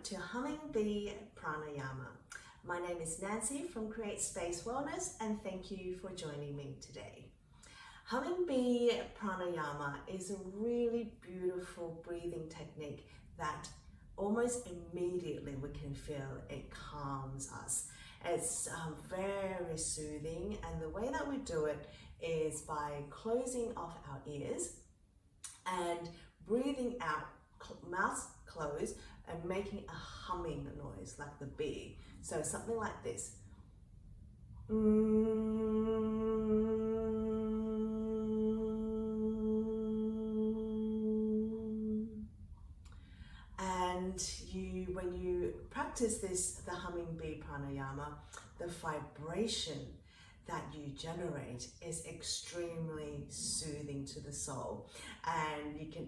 to Humming Bee Pranayama. My name is Nancy from Create Space Wellness, and thank you for joining me today. Humming Bee Pranayama is a really beautiful breathing technique that almost immediately we can feel it calms us. It's very soothing, and the way that we do it is by closing off our ears and breathing out, mouth closed, and making a humming noise like the bee. So something like this. And when you practice this, the Humming Bee Pranayama, the vibration that you generate is extremely soothing to the soul, and you can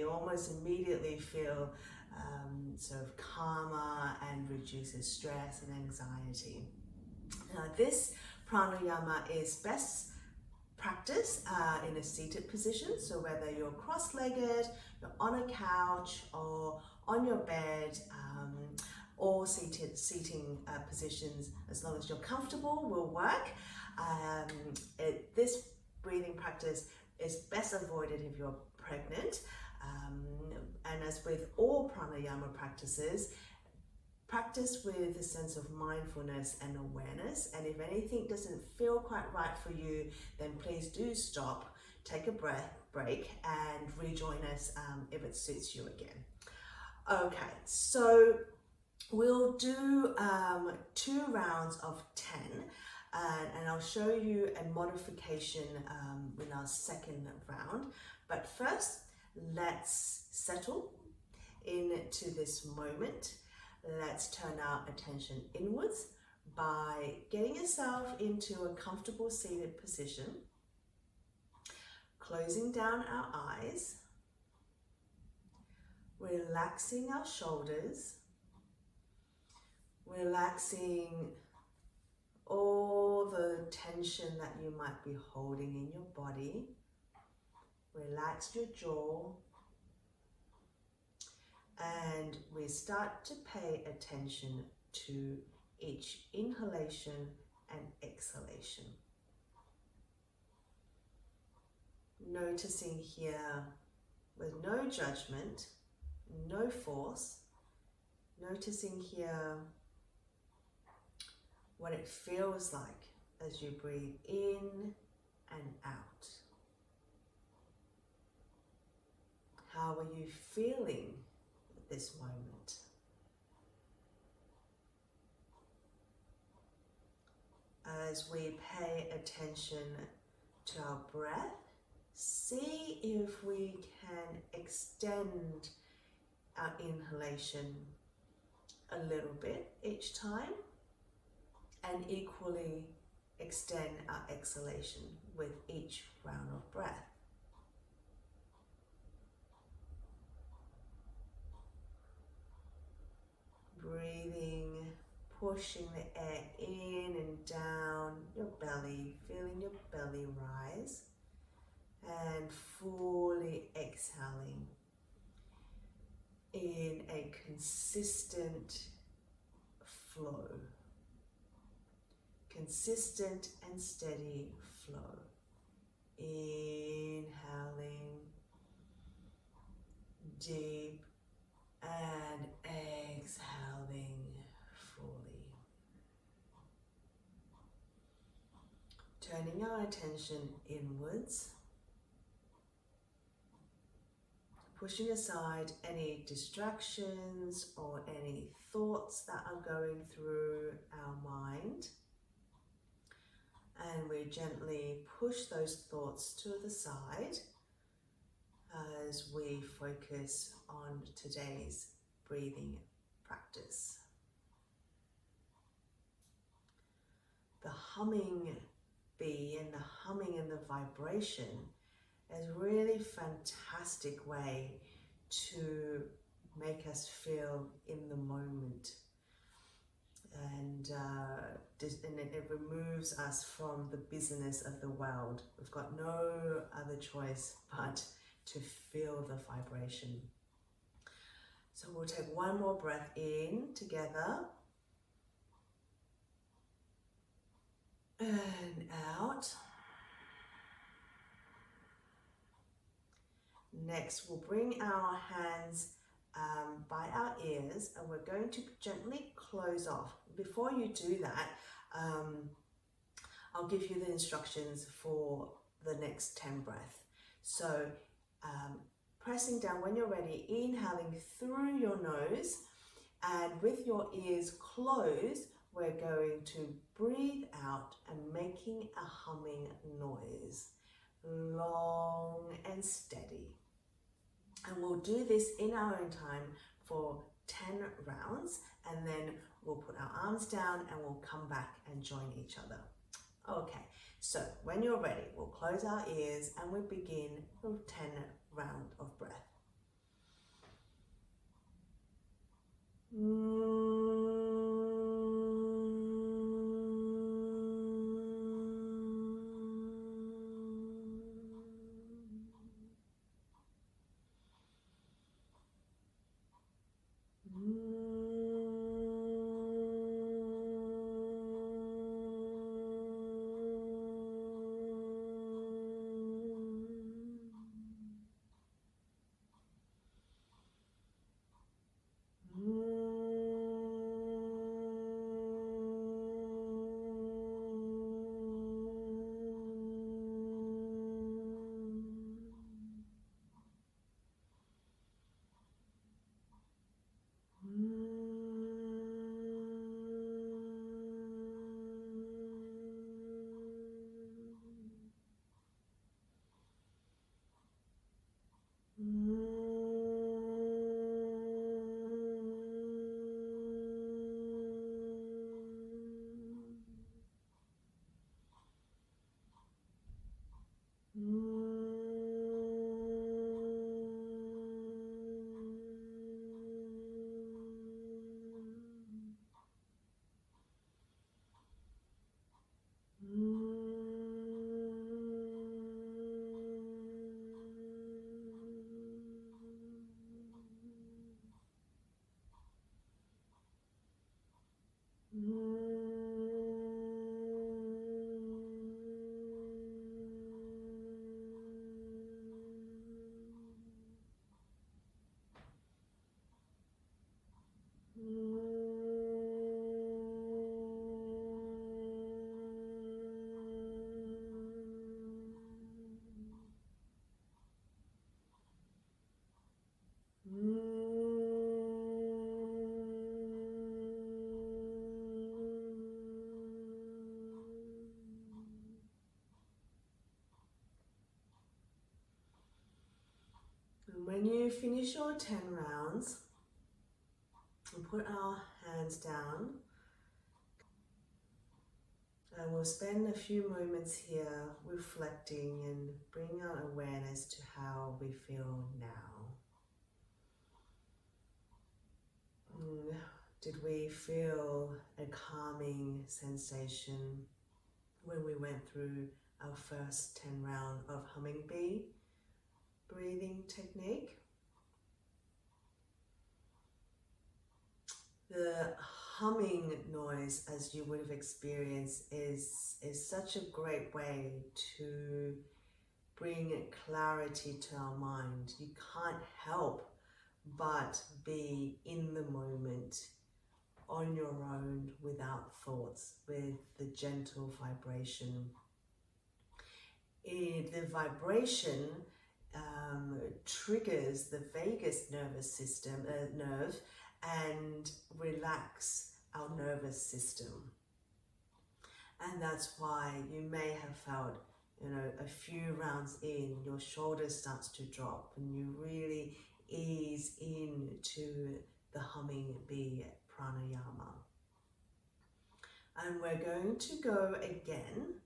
almost immediately feel sort of calmer and reduces stress and anxiety. Now, this pranayama is best practiced in a seated position, so whether you're cross-legged, you're on a couch or on your bed, or seating positions, as long as you're comfortable, will work. This breathing practice is best avoided if you're pregnant. And as with all pranayama practices, practice with a sense of mindfulness and awareness. And if anything doesn't feel quite right for you, then please do stop, take a break, and rejoin us if it suits you again. Okay, so we'll do 2 rounds of 10, and I'll show you a modification in our second round. But first, let's settle into this moment. Let's turn our attention inwards by getting yourself into a comfortable seated position, closing down our eyes, relaxing our shoulders, relaxing all the tension that you might be holding in your body. Relax your jaw, and we start to pay attention to each inhalation and exhalation. Noticing here with no judgment, no force, noticing here what it feels like as you breathe in and out. How are you feeling at this moment? As we pay attention to our breath, see if we can extend our inhalation a little bit each time, and equally extend our exhalation with each round of breath. Breathing, pushing the air in and down your belly, feeling your belly rise, and fully exhaling in a consistent flow. Consistent and steady flow. Inhaling deep and exhaling fully. Turning our attention inwards, pushing aside any distractions or any thoughts that are going through our mind. And we gently push those thoughts to the side as we focus on today's breathing practice. The humming bee and the humming and the vibration is a really fantastic way to make us feel in the moment. And it removes us from the busyness of the world. We've got no other choice but to feel the vibration. So we'll take one more breath in together and out. Next, we'll bring our hands by our ears and we're going to gently close off. Before you do that, I'll give you the instructions for the next 10 breaths. So pressing down when you're ready, inhaling through your nose, and with your ears closed, we're going to breathe out and making a humming noise, long and steady. And we'll do this in our own time for 10 rounds, and then we'll put our arms down and we'll come back and join each other. Okay, so when you're ready, we'll close our ears and we'll begin the 10 round of breath. When you finish your 10 rounds, we'll put our hands down and we'll spend a few moments here reflecting and bring our awareness to how we feel now. Did we feel a calming sensation when we went through our first 10 round of Humming Bee breathing technique? The humming noise, as you would have experienced, is such a great way to bring clarity to our mind. You can't help but be in the moment, on your own, without thoughts, with the gentle vibration. The vibration triggers the vagus nervous system, nerve, and relax our nervous system. And that's why you may have felt, a few rounds in, your shoulders starts to drop and you really ease into the Humming Bee Pranayama. And we're going to go again,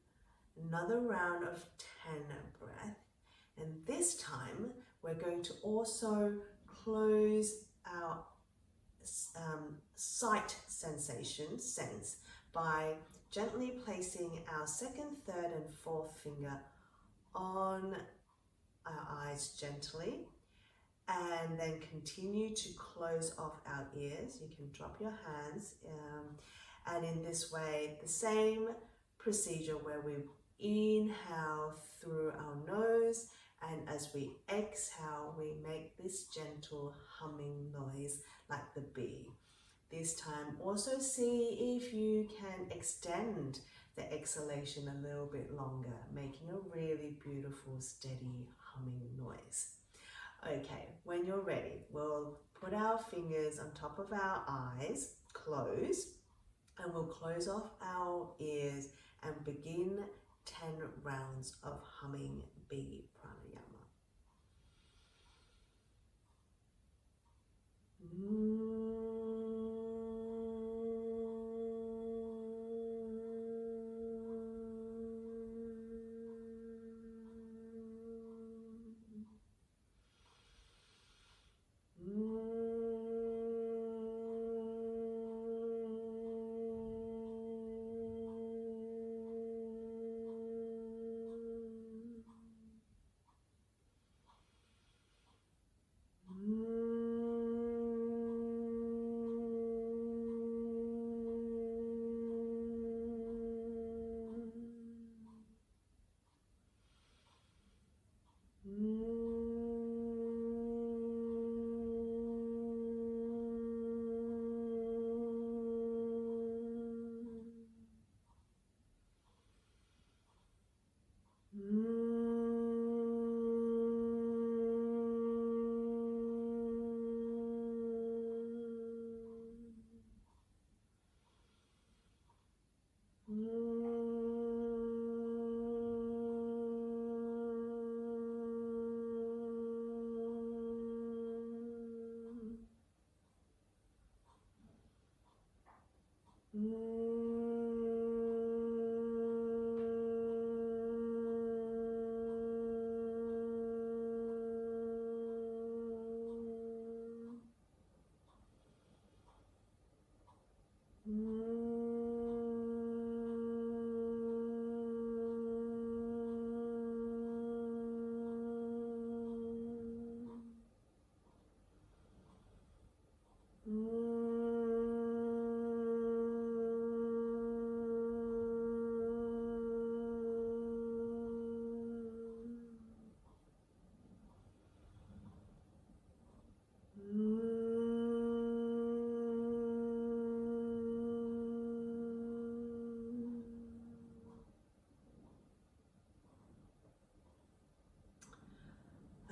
another round of 10 breath. And this time we're going to also close our sight sensation, sense, by gently placing our second, third and fourth finger on our eyes gently, and then continue to close off our ears. You can drop your hands, and in this way, the same procedure where we inhale through our nose, and as we exhale, we make this gentle humming noise like the bee. This time, also see if you can extend the exhalation a little bit longer, making a really beautiful, steady humming noise. Okay, when you're ready, we'll put our fingers on top of our eyes, close, and we'll close off our ears and begin 10 rounds of Humming Bee Pranayama.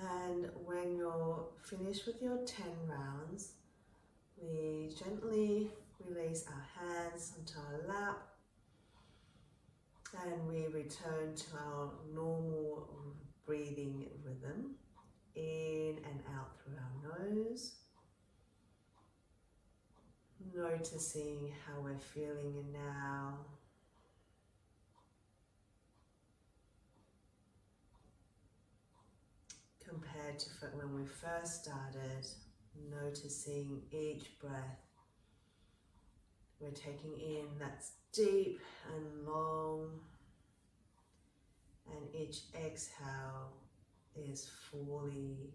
And when you're finished with your 10 rounds, we gently release our hands onto our lap and we return to our normal breathing rhythm, in and out through our nose, noticing how we're feeling now. Compared to when we first started, noticing each breath we're taking in that's deep and long, and each exhale is fully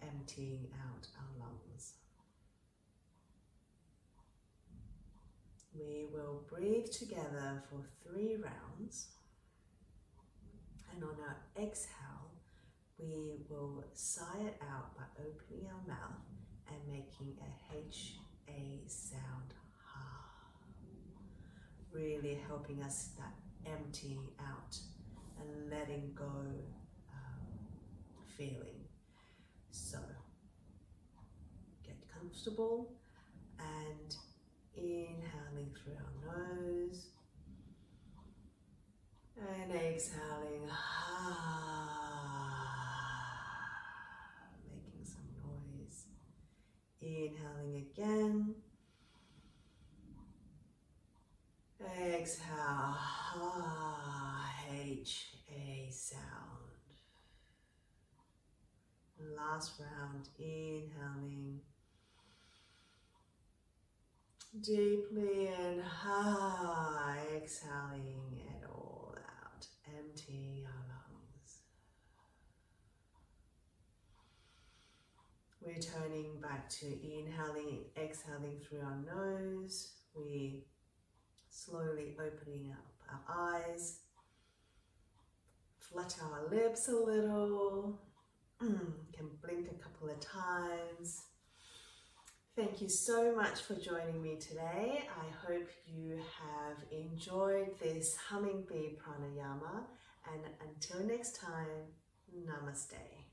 emptying out our lungs. We will breathe together for 3 rounds, and on our exhale we will sigh it out by opening our mouth and making a H-A sound, ha. Really helping us that emptying out and letting go feeling. So get comfortable and inhaling through our nose and exhaling, making some noise. Inhaling again. Exhale, H-A sound. Last round, inhaling deeply and exhaling it all out, emptying our lungs. back to inhaling, exhaling through our nose. We slowly opening up our eyes, flutter our lips a little, can blink a couple of times. Thank you so much for joining me today. I hope you have enjoyed this Humming Bee Pranayama, and until next time, Namaste.